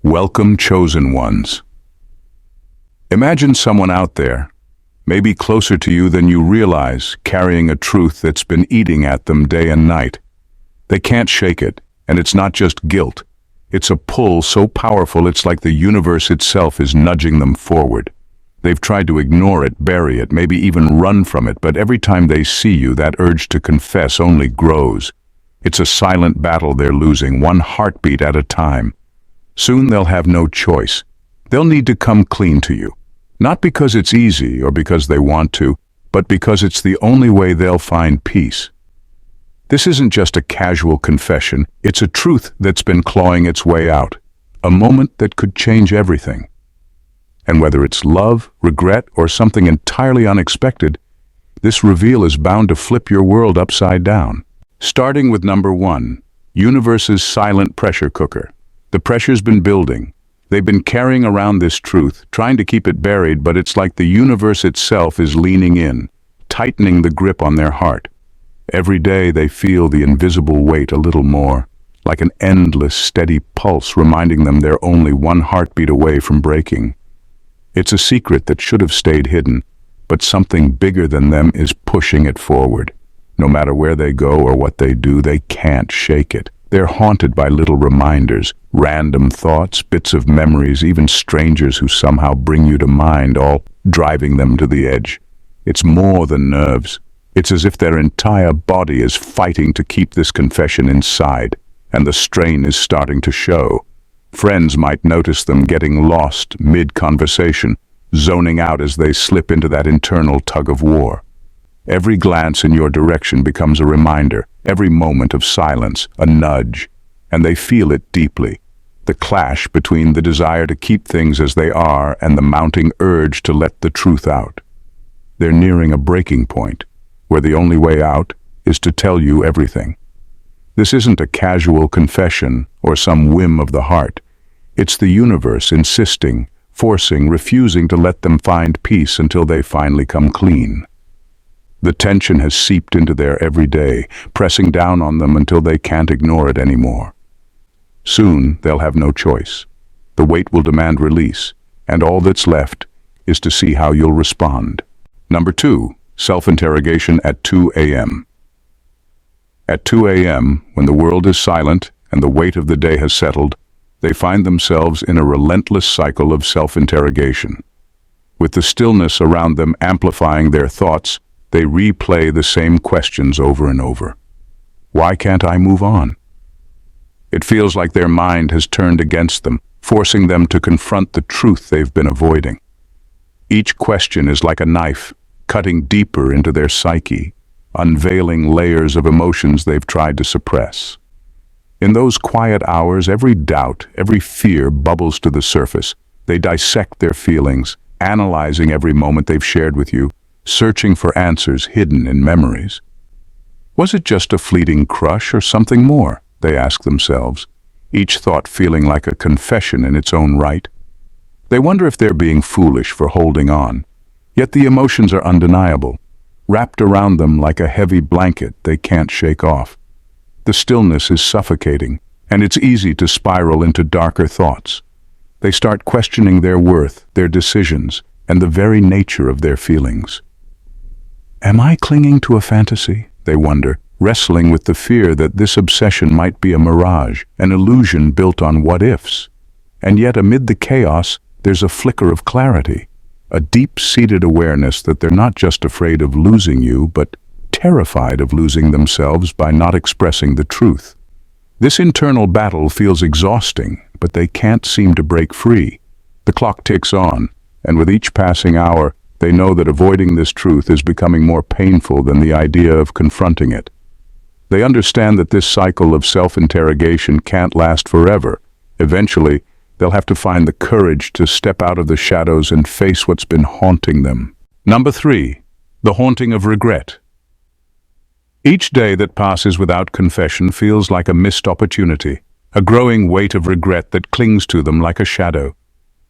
Welcome, chosen ones. Imagine someone out there, maybe closer to you than you realize, carrying a truth that's been eating at them day and night. They can't shake it, and it's not just guilt. It's a pull so powerful it's like the universe itself is nudging them forward. They've tried to ignore it, bury it, maybe even run from it, but every time they see you, that urge to confess only grows. It's a silent battle they're losing, one heartbeat at a time. Soon they'll have no choice. They'll need to come clean to you. Not because it's easy or because they want to, but because it's the only way they'll find peace. This isn't just a casual confession, it's a truth that's been clawing its way out. A moment that could change everything. And whether it's love, regret, or something entirely unexpected, this reveal is bound to flip your world upside down. Starting with number 1, universe's silent pressure cooker. The pressure's been building. They've been carrying around this truth, trying to keep it buried, but it's like the universe itself is leaning in, tightening the grip on their heart. Every day they feel the invisible weight a little more, like an endless, steady pulse reminding them they're only one heartbeat away from breaking. It's a secret that should have stayed hidden, but something bigger than them is pushing it forward. No matter where they go or what they do, they can't shake it. They're haunted by little reminders, random thoughts, bits of memories, even strangers who somehow bring you to mind, all driving them to the edge. It's more than nerves. It's as if their entire body is fighting to keep this confession inside, and the strain is starting to show. Friends might notice them getting lost mid-conversation, zoning out as they slip into that internal tug-of-war. Every glance in your direction becomes a reminder, every moment of silence, a nudge, and they feel it deeply. The clash between the desire to keep things as they are and the mounting urge to let the truth out. They're nearing a breaking point, where the only way out is to tell you everything. This isn't a casual confession or some whim of the heart. It's the universe insisting, forcing, refusing to let them find peace until they finally come clean. The tension has seeped into their everyday, pressing down on them until they can't ignore it anymore. Soon they'll have no choice. The weight will demand release, and all that's left is to see how you'll respond. Number 2, self-interrogation at 2 a.m. At 2 a.m., when the world is silent and the weight of the day has settled, they find themselves in a relentless cycle of self-interrogation. With the stillness around them amplifying their thoughts, they replay the same questions over and over. Why can't I move on? It feels like their mind has turned against them, forcing them to confront the truth they've been avoiding. Each question is like a knife, cutting deeper into their psyche, unveiling layers of emotions they've tried to suppress. In those quiet hours, every doubt, every fear bubbles to the surface. They dissect their feelings, analyzing every moment they've shared with you, searching for answers hidden in memories. Was it just a fleeting crush or something more? They ask themselves, each thought feeling like a confession in its own right. They wonder if they're being foolish for holding on, yet the emotions are undeniable, wrapped around them like a heavy blanket they can't shake off. The stillness is suffocating, and it's easy to spiral into darker thoughts. They start questioning their worth, their decisions, and the very nature of their feelings. Am I clinging to a fantasy? They wonder, wrestling with the fear that this obsession might be a mirage, an illusion built on what-ifs. And yet, amid the chaos, there's a flicker of clarity, a deep-seated awareness that they're not just afraid of losing you, but terrified of losing themselves by not expressing the truth. This internal battle feels exhausting, but they can't seem to break free. The clock ticks on, and with each passing hour, they know that avoiding this truth is becoming more painful than the idea of confronting it. They understand that this cycle of self-interrogation can't last forever. Eventually, they'll have to find the courage to step out of the shadows and face what's been haunting them. Number 3, the haunting of regret. Each day that passes without confession feels like a missed opportunity, a growing weight of regret that clings to them like a shadow.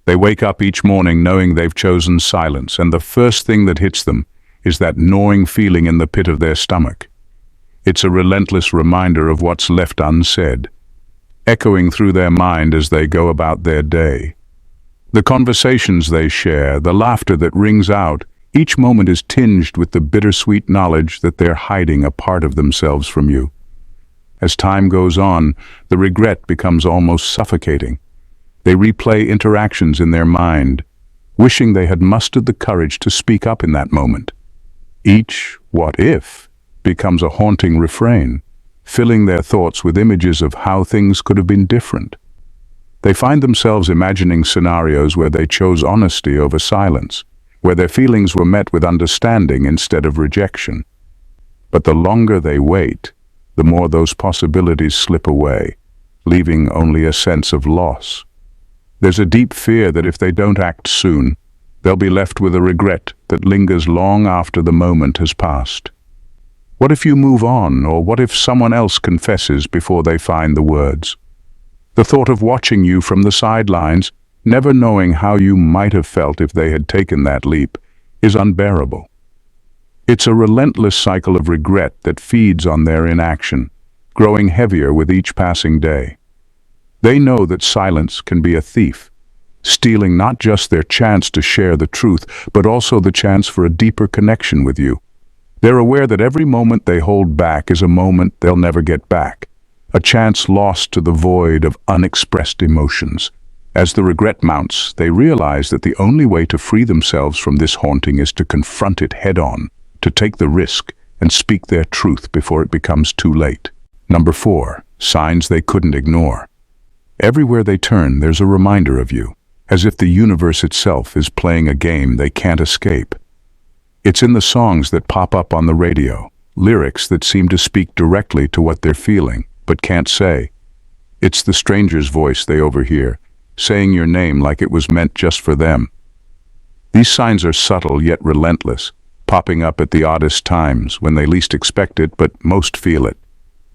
They wake up each morning knowing they've chosen silence, and the first thing that hits them is that gnawing feeling in the pit of their stomach. It's a relentless reminder of what's left unsaid. echoing through their mind as they go about their day. The conversations they share, the laughter that rings out, each moment is tinged with the bittersweet knowledge that they're hiding a part of themselves from you. As time goes on, the regret becomes almost suffocating. They replay interactions in their mind, wishing they had mustered the courage to speak up in that moment. Each "what if" becomes a haunting refrain, filling their thoughts with images of how things could have been different. They find themselves imagining scenarios where they chose honesty over silence, where their feelings were met with understanding instead of rejection. But the longer they wait, the more those possibilities slip away, leaving only a sense of loss. There's a deep fear that if they don't act soon, they'll be left with a regret that lingers long after the moment has passed. What if you move on, or what if someone else confesses before they find the words? The thought of watching you from the sidelines, never knowing how you might have felt if they had taken that leap, is unbearable. It's a relentless cycle of regret that feeds on their inaction, growing heavier with each passing day. They know that silence can be a thief, stealing not just their chance to share the truth, but also the chance for a deeper connection with you. They're aware that every moment they hold back is a moment they'll never get back, a chance lost to the void of unexpressed emotions. As the regret mounts, they realize that the only way to free themselves from this haunting is to confront it head-on, to take the risk and speak their truth before it becomes too late. Number 4, signs they couldn't ignore. Everywhere they turn, there's a reminder of you, as if the universe itself is playing a game they can't escape. It's in the songs that pop up on the radio, lyrics that seem to speak directly to what they're feeling, but can't say. It's the stranger's voice they overhear, saying your name like it was meant just for them. These signs are subtle yet relentless, popping up at the oddest times when they least expect it, but most feel it.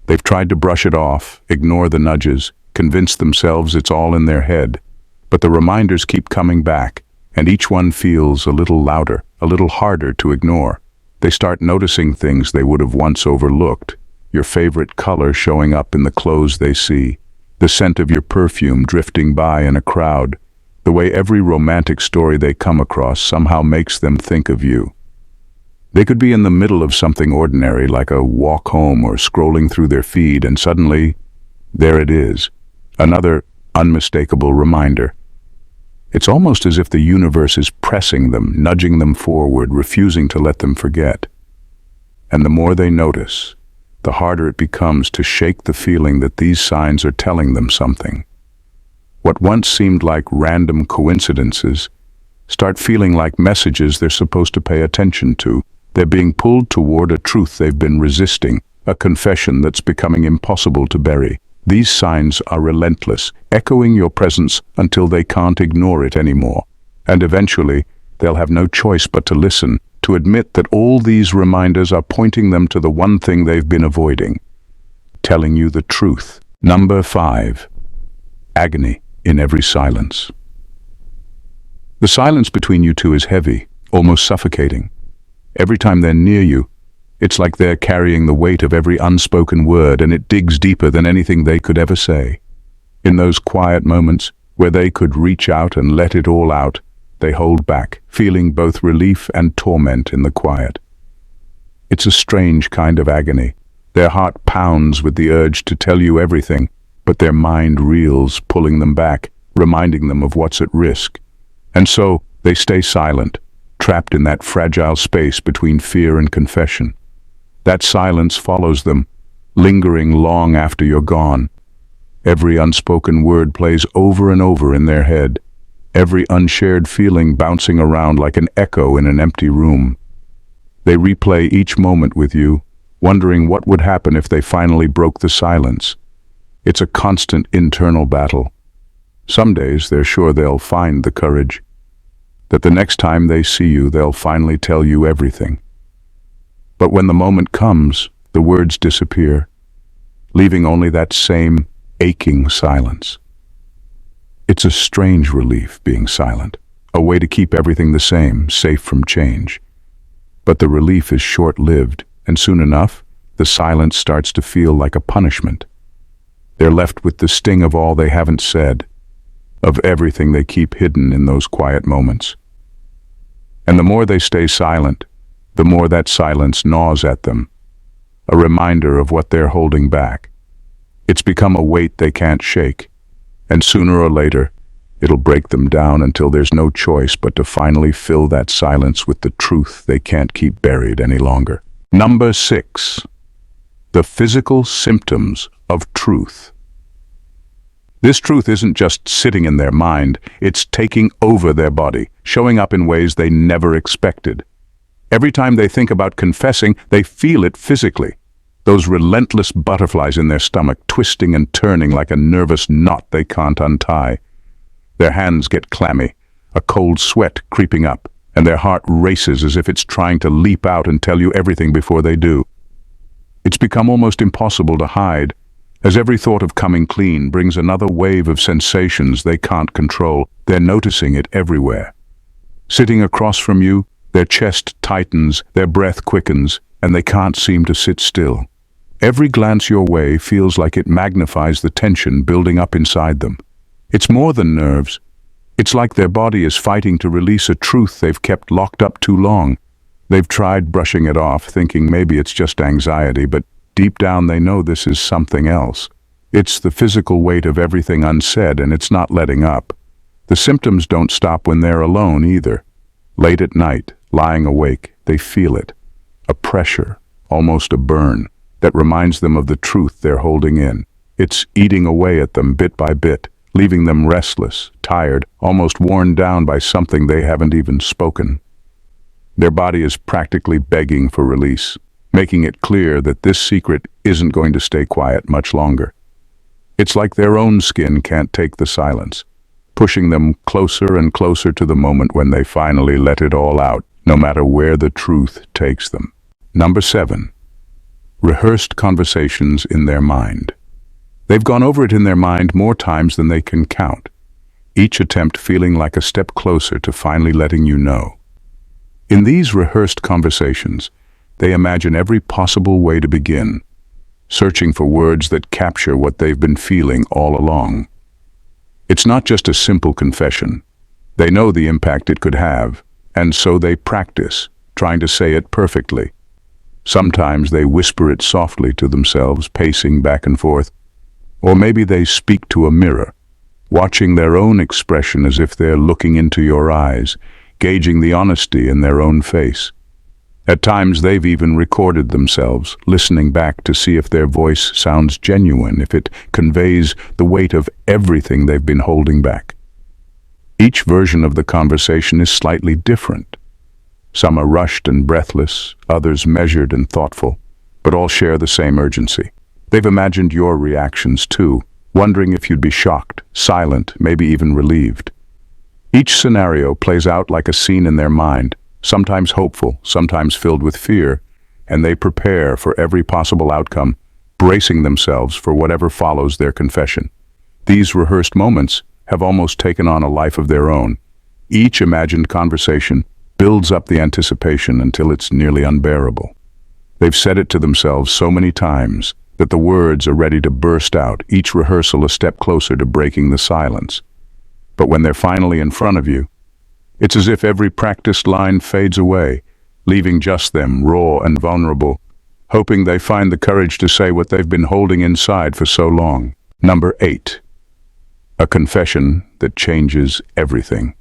They've tried to brush it off, ignore the nudges, convince themselves it's all in their head, but the reminders keep coming back, and each one feels a little louder, a little harder to ignore. They start noticing things they would have once overlooked, your favorite color showing up in the clothes they see, the scent of your perfume drifting by in a crowd, the way every romantic story they come across somehow makes them think of you. They could be in the middle of something ordinary, like a walk home or scrolling through their feed, and suddenly, there it is, another unmistakable reminder. It's almost as if the universe is pressing them, nudging them forward, refusing to let them forget. And the more they notice, the harder it becomes to shake the feeling that these signs are telling them something. What once seemed like random coincidences start feeling like messages they're supposed to pay attention to. They're being pulled toward a truth they've been resisting, a confession that's becoming impossible to bury. These signs are relentless, echoing your presence until they can't ignore it anymore. And eventually, they'll have no choice but to listen, to admit that all these reminders are pointing them to the one thing they've been avoiding, telling you the truth. Number 5. Agony in every silence. The silence between you two is heavy, almost suffocating. Every time they're near you, it's like they're carrying the weight of every unspoken word, and it digs deeper than anything they could ever say. In those quiet moments where they could reach out and let it all out, they hold back, feeling both relief and torment in the quiet. It's a strange kind of agony. Their heart pounds with the urge to tell you everything, but their mind reels, pulling them back, reminding them of what's at risk. And so they stay silent, trapped in that fragile space between fear and confession. That silence follows them, lingering long after you're gone. Every unspoken word plays over and over in their head, every unshared feeling bouncing around like an echo in an empty room. They replay each moment with you, wondering what would happen if they finally broke the silence. It's a constant internal battle. Some days they're sure they'll find the courage, that the next time they see you, they'll finally tell you everything. But when the moment comes, the words disappear, leaving only that same aching silence. It's a strange relief being silent, a way to keep everything the same, safe from change. But the relief is short-lived, and soon enough, the silence starts to feel like a punishment. They're left with the sting of all they haven't said, of everything they keep hidden in those quiet moments. And the more they stay silent, the more that silence gnaws at them, a reminder of what they're holding back. It's become a weight they can't shake, and sooner or later, it'll break them down until there's no choice but to finally fill that silence with the truth they can't keep buried any longer. Number 6. The physical symptoms of truth. This truth isn't just sitting in their mind, it's taking over their body, showing up in ways they never expected. Every time they think about confessing, they feel it physically. Those relentless butterflies in their stomach, twisting and turning like a nervous knot they can't untie. Their hands get clammy, a cold sweat creeping up, and their heart races as if it's trying to leap out and tell you everything before they do. It's become almost impossible to hide, as every thought of coming clean brings another wave of sensations they can't control. They're noticing it everywhere. Sitting across from you, their chest tightens, their breath quickens, and they can't seem to sit still. Every glance your way feels like it magnifies the tension building up inside them. It's more than nerves. It's like their body is fighting to release a truth they've kept locked up too long. They've tried brushing it off, thinking maybe it's just anxiety, but deep down they know this is something else. It's the physical weight of everything unsaid, and it's not letting up. The symptoms don't stop when they're alone either. Late at night, lying awake, they feel it. A pressure, almost a burn, that reminds them of the truth they're holding in. It's eating away at them bit by bit, leaving them restless, tired, almost worn down by something they haven't even spoken. Their body is practically begging for release, making it clear that this secret isn't going to stay quiet much longer. It's like their own skin can't take the silence, pushing them closer and closer to the moment when they finally let it all out, no matter where the truth takes them. Number 7. Rehearsed conversations in their mind. They've gone over it in their mind more times than they can count, each attempt feeling like a step closer to finally letting you know. In these rehearsed conversations, they imagine every possible way to begin, searching for words that capture what they've been feeling all along. It's not just a simple confession. They know the impact it could have, and so they practice, trying to say it perfectly. Sometimes they whisper it softly to themselves, pacing back and forth. Or maybe they speak to a mirror, watching their own expression as if they're looking into your eyes, gauging the honesty in their own face. At times they've even recorded themselves, listening back to see if their voice sounds genuine, if it conveys the weight of everything they've been holding back. Each version of the conversation is slightly different. Some are rushed and breathless, others measured and thoughtful, but all share the same urgency. They've imagined your reactions too, wondering if you'd be shocked, silent, maybe even relieved. Each scenario plays out like a scene in their mind, sometimes hopeful, sometimes filled with fear, and they prepare for every possible outcome, bracing themselves for whatever follows their confession. These rehearsed moments have almost taken on a life of their own. Each imagined conversation builds up the anticipation until it's nearly unbearable. They've said it to themselves so many times that the words are ready to burst out, each rehearsal a step closer to breaking the silence. But when they're finally in front of you, it's as if every practiced line fades away, leaving just them, raw and vulnerable, hoping they find the courage to say what they've been holding inside for so long. Number 8. A confession that changes everything.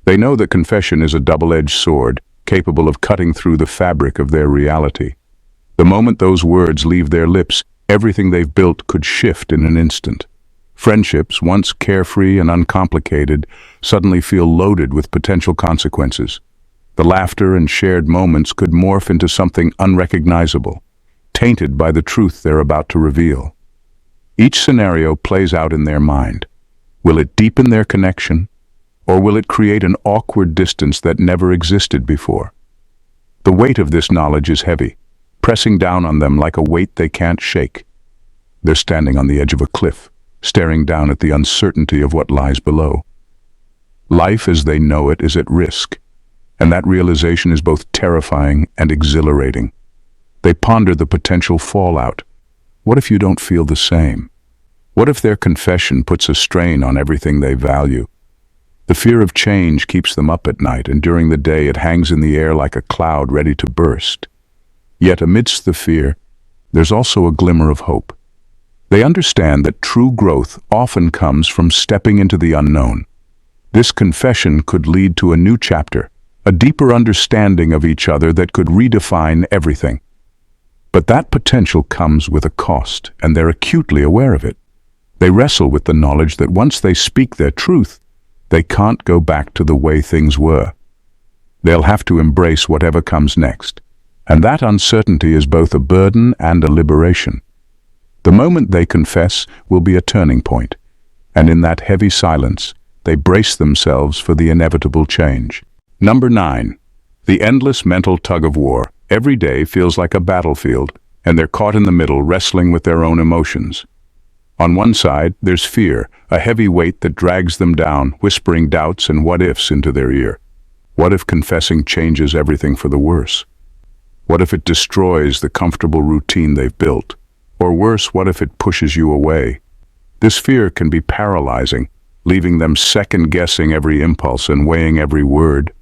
They know that confession is a double-edged sword, capable of cutting through the fabric of their reality. The moment those words leave their lips, everything they've built could shift in an instant. Friendships, once carefree and uncomplicated, suddenly feel loaded with potential consequences. The laughter and shared moments could morph into something unrecognizable, tainted by the truth they're about to reveal. Each scenario plays out in their mind. Will it deepen their connection, or will it create an awkward distance that never existed before? The weight of this knowledge is heavy, pressing down on them like a weight they can't shake. They're standing on the edge of a cliff, staring down at the uncertainty of what lies below. Life as they know it is at risk, and that realization is both terrifying and exhilarating. They ponder the potential fallout. What if you don't feel the same? What if their confession puts a strain on everything they value? The fear of change keeps them up at night, and during the day it hangs in the air like a cloud ready to burst. Yet amidst the fear, there's also a glimmer of hope. They understand that true growth often comes from stepping into the unknown. This confession could lead to a new chapter, a deeper understanding of each other that could redefine everything. But that potential comes with a cost, and they're acutely aware of it. They wrestle with the knowledge that once they speak their truth, they can't go back to the way things were. They'll have to embrace whatever comes next, and that uncertainty is both a burden and a liberation. The moment they confess will be a turning point, and in that heavy silence, they brace themselves for the inevitable change. Number 9. The endless mental tug-of-war. Every day feels like a battlefield, and they're caught in the middle, wrestling with their own emotions. On one side, there's fear, a heavy weight that drags them down, whispering doubts and what-ifs into their ear. What if confessing changes everything for the worse? What if it destroys the comfortable routine they've built? Or worse, what if it pushes you away? This fear can be paralyzing, leaving them second-guessing every impulse and weighing every word.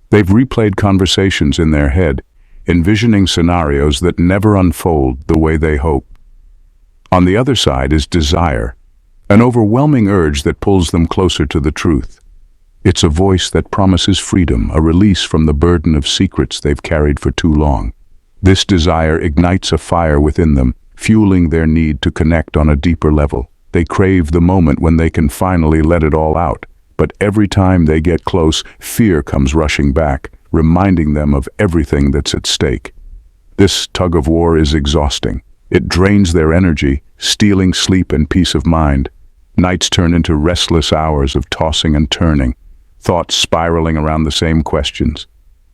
They've replayed conversations in their head, envisioning scenarios that never unfold the way they hope. On the other side is desire, an overwhelming urge that pulls them closer to the truth. It's a voice that promises freedom, a release from the burden of secrets they've carried for too long. This desire ignites a fire within them, fueling their need to connect on a deeper level. They crave the moment when they can finally let it all out, but every time they get close, fear comes rushing back, reminding them of everything that's at stake. This tug-of-war is exhausting. It drains their energy, stealing sleep and peace of mind. Nights turn into restless hours of tossing and turning, thoughts spiraling around the same questions.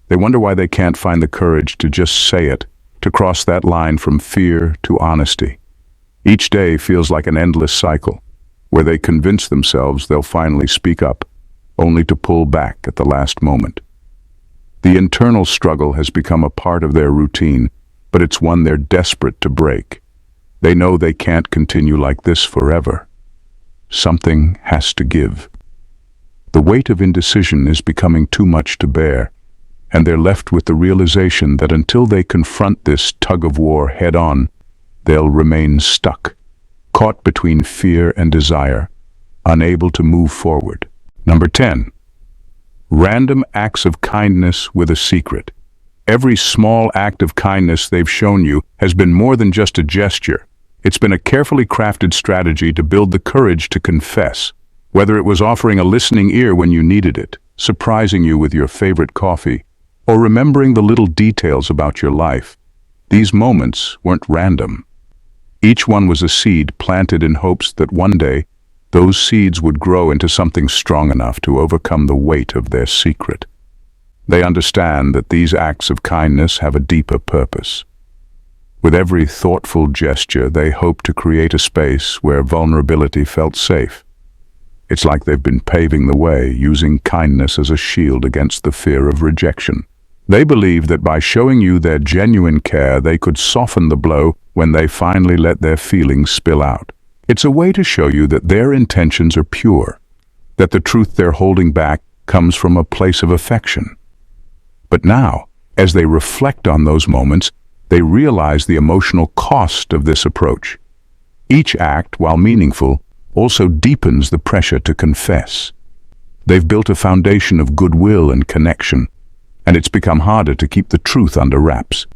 They wonder why they can't find the courage to just say it, to cross that line from fear to honesty. Each day feels like an endless cycle, where they convince themselves they'll finally speak up, only to pull back at the last moment. The internal struggle has become a part of their routine, but it's one they're desperate to break. They know they can't continue like this forever. Something has to give. The weight of indecision is becoming too much to bear, and they're left with the realization that until they confront this tug-of-war head-on, they'll remain stuck, caught between fear and desire, unable to move forward. Number 10. Random acts of kindness with a secret. Every small act of kindness they've shown you has been more than just a gesture. It's been a carefully crafted strategy to build the courage to confess, whether it was offering a listening ear when you needed it, surprising you with your favorite coffee, or remembering the little details about your life. These moments weren't random. Each one was a seed planted in hopes that one day those seeds would grow into something strong enough to overcome the weight of their secret. They understand that these acts of kindness have a deeper purpose. With every thoughtful gesture, they hope to create a space where vulnerability felt safe. It's like they've been paving the way, using kindness as a shield against the fear of rejection. They believe that by showing you their genuine care, they could soften the blow when they finally let their feelings spill out. It's a way to show you that their intentions are pure, that the truth they're holding back comes from a place of affection. But now, as they reflect on those moments, they realize the emotional cost of this approach. Each act, while meaningful, also deepens the pressure to confess. They've built a foundation of goodwill and connection, and it's become harder to keep the truth under wraps.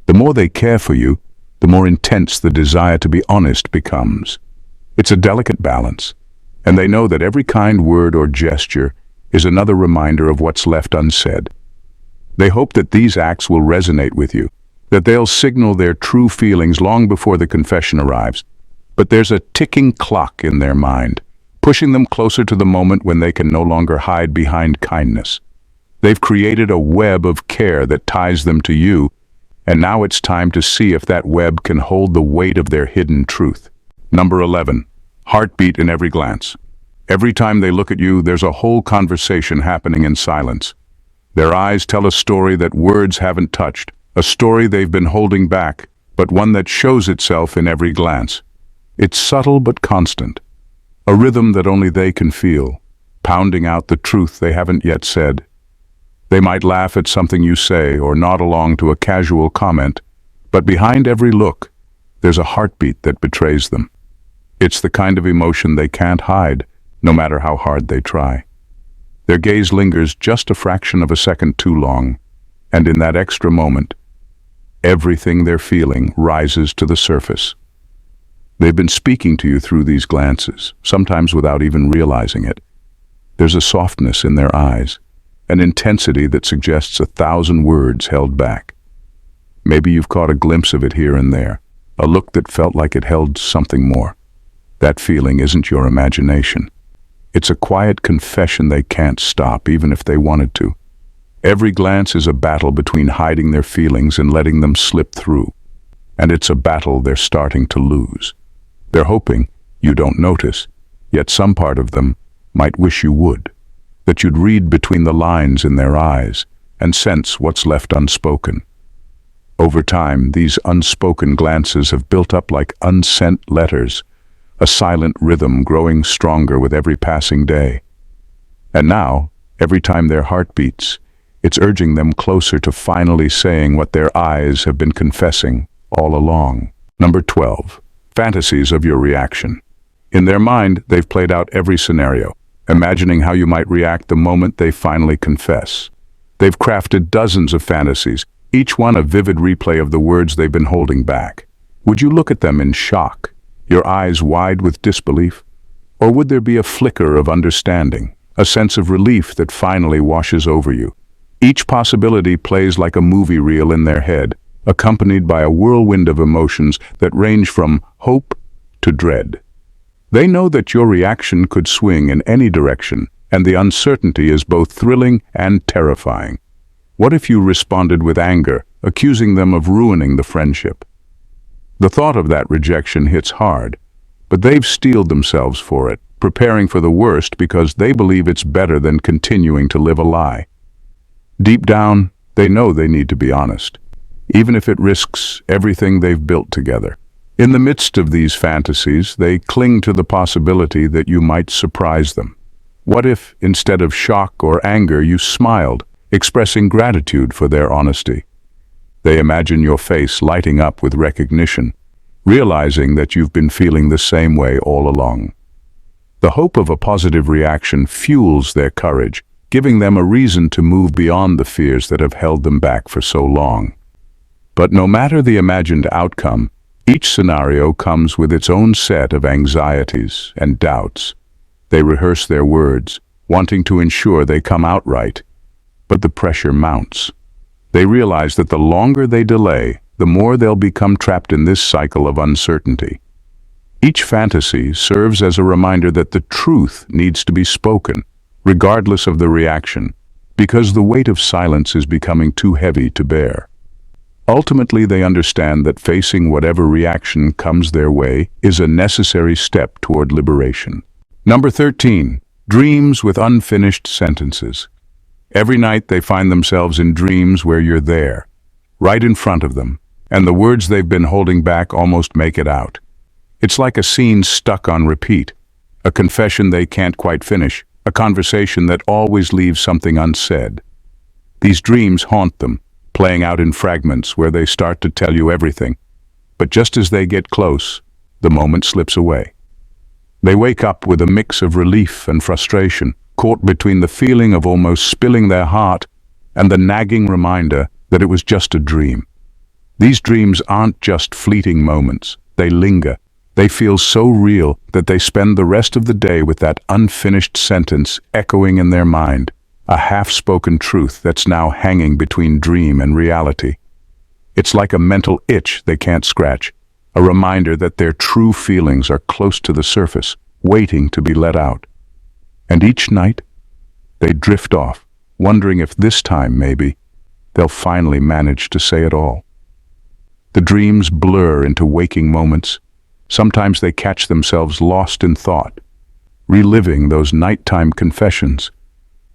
The more they care for you, the more intense the desire to be honest becomes. It's a delicate balance, and they know that every kind word or gesture is another reminder of what's left unsaid. They hope that these acts will resonate with you, that they'll signal their true feelings long before the confession arrives. But there's a ticking clock in their mind, pushing them closer to the moment when they can no longer hide behind kindness. They've created a web of care that ties them to you, and now it's time to see if that web can hold the weight of their hidden truth. Number 11. Heartbeat in every glance. Every time they look at you, there's a whole conversation happening in silence. Their eyes tell a story that words haven't touched, a story they've been holding back, but one that shows itself in every glance. It's subtle but constant, a rhythm that only they can feel, pounding out the truth they haven't yet said. They might laugh at something you say or nod along to a casual comment, but behind every look, there's a heartbeat that betrays them. It's the kind of emotion they can't hide, no matter how hard they try. Their gaze lingers just a fraction of a second too long, and in that extra moment, everything they're feeling rises to the surface. They've been speaking to you through these glances, sometimes without even realizing it. There's a softness in their eyes, an intensity that suggests 1,000 words held back. Maybe you've caught a glimpse of it here and there, a look that felt like it held something more. That feeling isn't your imagination. It's a quiet confession they can't stop, even if they wanted to. Every glance is a battle between hiding their feelings and letting them slip through. And it's a battle they're starting to lose. They're hoping you don't notice, yet some part of them might wish you would, that you'd read between the lines in their eyes and sense what's left unspoken. Over time, these unspoken glances have built up like unsent letters, a silent rhythm growing stronger with every passing day. And now, every time their heart beats, it's urging them closer to finally saying what their eyes have been confessing all along. Number 12. Fantasies of your reaction. In their mind, they've played out every scenario, imagining how you might react the moment they finally confess. They've crafted dozens of fantasies, each one a vivid replay of the words they've been holding back. Would you look at them in shock, your eyes wide with disbelief? Or would there be a flicker of understanding, a sense of relief that finally washes over you? Each possibility plays like a movie reel in their head, accompanied by a whirlwind of emotions that range from hope to dread. They know that your reaction could swing in any direction, and the uncertainty is both thrilling and terrifying. What if you responded with anger, accusing them of ruining the friendship? The thought of that rejection hits hard, but they've steeled themselves for it, preparing for the worst because they believe it's better than continuing to live a lie. Deep down, they know they need to be honest, even if it risks everything they've built together. In the midst of these fantasies, they cling to the possibility that you might surprise them. What if, instead of shock or anger, you smiled, expressing gratitude for their honesty? They imagine your face lighting up with recognition, realizing that you've been feeling the same way all along. The hope of a positive reaction fuels their courage, giving them a reason to move beyond the fears that have held them back for so long. But no matter the imagined outcome, each scenario comes with its own set of anxieties and doubts. They rehearse their words, wanting to ensure they come out right, but the pressure mounts. They realize that the longer they delay, the more they'll become trapped in this cycle of uncertainty. Each fantasy serves as a reminder that the truth needs to be spoken, regardless of the reaction, because the weight of silence is becoming too heavy to bear. Ultimately, they understand that facing whatever reaction comes their way is a necessary step toward liberation. Number 13. Dreams with unfinished sentences. Every night they find themselves in dreams where you're there, right in front of them, and the words they've been holding back almost make it out. It's like a scene stuck on repeat, a confession they can't quite finish, a conversation that always leaves something unsaid. These dreams haunt them, playing out in fragments where they start to tell you everything. But just as they get close, the moment slips away. They wake up with a mix of relief and frustration, caught between the feeling of almost spilling their heart and the nagging reminder that it was just a dream. These dreams aren't just fleeting moments, they linger. They feel so real that they spend the rest of the day with that unfinished sentence echoing in their mind, a half-spoken truth that's now hanging between dream and reality. It's like a mental itch they can't scratch, a reminder that their true feelings are close to the surface, waiting to be let out. And each night, they drift off, wondering if this time, maybe, they'll finally manage to say it all. The dreams blur into waking moments. Sometimes they catch themselves lost in thought, reliving those nighttime confessions,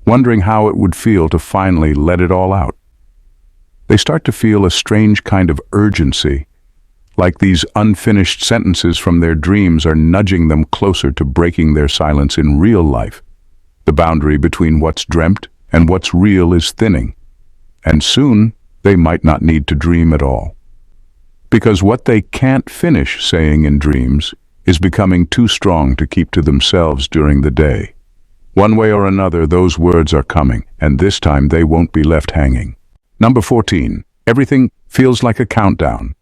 wondering how it would feel to finally let it all out. They start to feel a strange kind of urgency, like these unfinished sentences from their dreams are nudging them closer to breaking their silence in real life. The boundary between what's dreamt and what's real is thinning, and soon they might not need to dream at all. Because what they can't finish saying in dreams is becoming too strong to keep to themselves during the day. One way or another, those words are coming, and this time they won't be left hanging. Number 14. Everything feels like a countdown.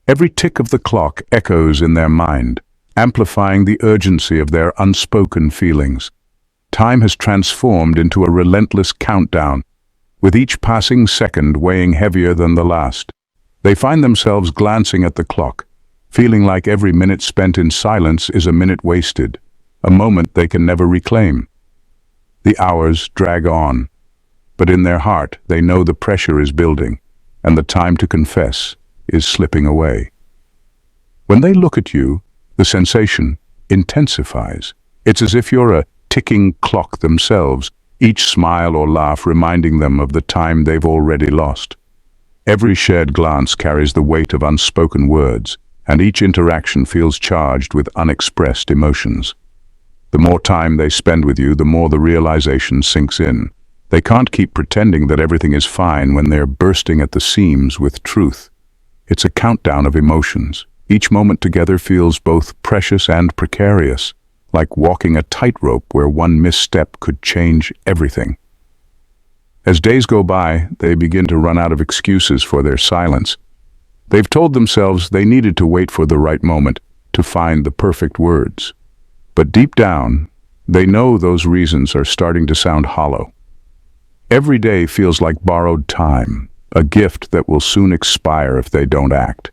Every tick of the clock echoes in their mind, amplifying the urgency of their unspoken feelings. Time has transformed into a relentless countdown, with each passing second weighing heavier than the last. They find themselves glancing at the clock, feeling like every minute spent in silence is a minute wasted, a moment they can never reclaim. The hours drag on, but in their heart they know the pressure is building, and the time to confess is slipping away. When they look at you, the sensation intensifies. It's as if you're a ticking clock themselves, each smile or laugh reminding them of the time they've already lost. Every shared glance carries the weight of unspoken words, and each interaction feels charged with unexpressed emotions. The more time they spend with you, the more the realization sinks in. They can't keep pretending that everything is fine when they're bursting at the seams with truth. It's a countdown of emotions. Each moment together feels both precious and precarious, like walking a tightrope where one misstep could change everything. As days go by, they begin to run out of excuses for their silence. They've told themselves they needed to wait for the right moment to find the perfect words. But deep down, they know those reasons are starting to sound hollow. Every day feels like borrowed time, a gift that will soon expire if they don't act.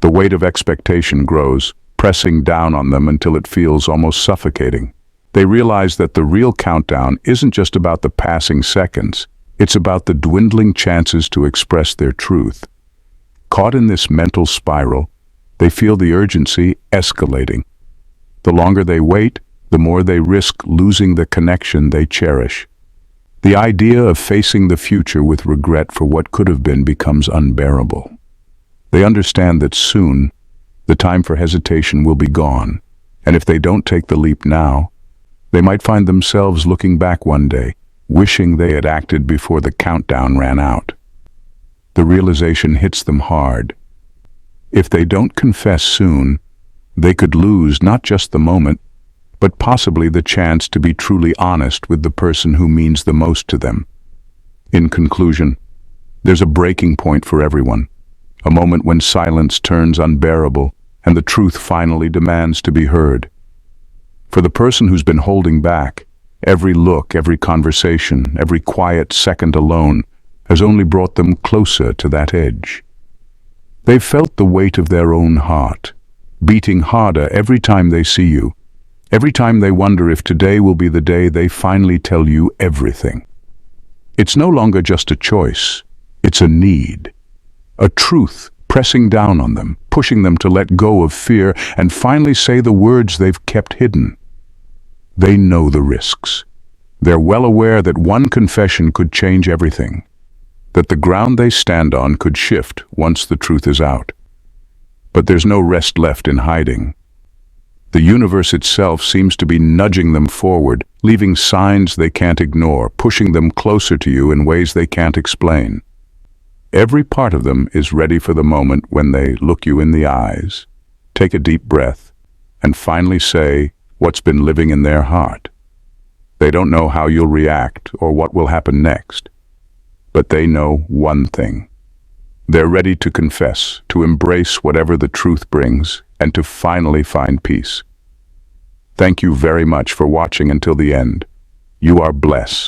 The weight of expectation grows, pressing down on them until it feels almost suffocating. They realize that the real countdown isn't just about the passing seconds, it's about the dwindling chances to express their truth. Caught in this mental spiral, they feel the urgency escalating. The longer they wait, the more they risk losing the connection they cherish. The idea of facing the future with regret for what could have been becomes unbearable. They understand that soon, the time for hesitation will be gone, and if they don't take the leap now, they might find themselves looking back one day, wishing they had acted before the countdown ran out. The realization hits them hard. If they don't confess soon, they could lose not just the moment, but possibly the chance to be truly honest with the person who means the most to them. In conclusion, there's a breaking point for everyone, a moment when silence turns unbearable and the truth finally demands to be heard. For the person who's been holding back, every look, every conversation, every quiet second alone has only brought them closer to that edge. They've felt the weight of their own heart, beating harder every time they see you, every time they wonder if today will be the day they finally tell you everything. It's no longer just a choice, it's a need, a truth pressing down on them, pushing them to let go of fear and finally say the words they've kept hidden. They know the risks. They're well aware that one confession could change everything, that the ground they stand on could shift once the truth is out. But there's no rest left in hiding. The universe itself seems to be nudging them forward, leaving signs they can't ignore, pushing them closer to you in ways they can't explain. Every part of them is ready for the moment when they look you in the eyes, take a deep breath, and finally say what's been living in their heart. They don't know how you'll react or what will happen next, but they know one thing. They're ready to confess, to embrace whatever the truth brings, and to finally find peace. Thank you very much for watching until the end. You are blessed.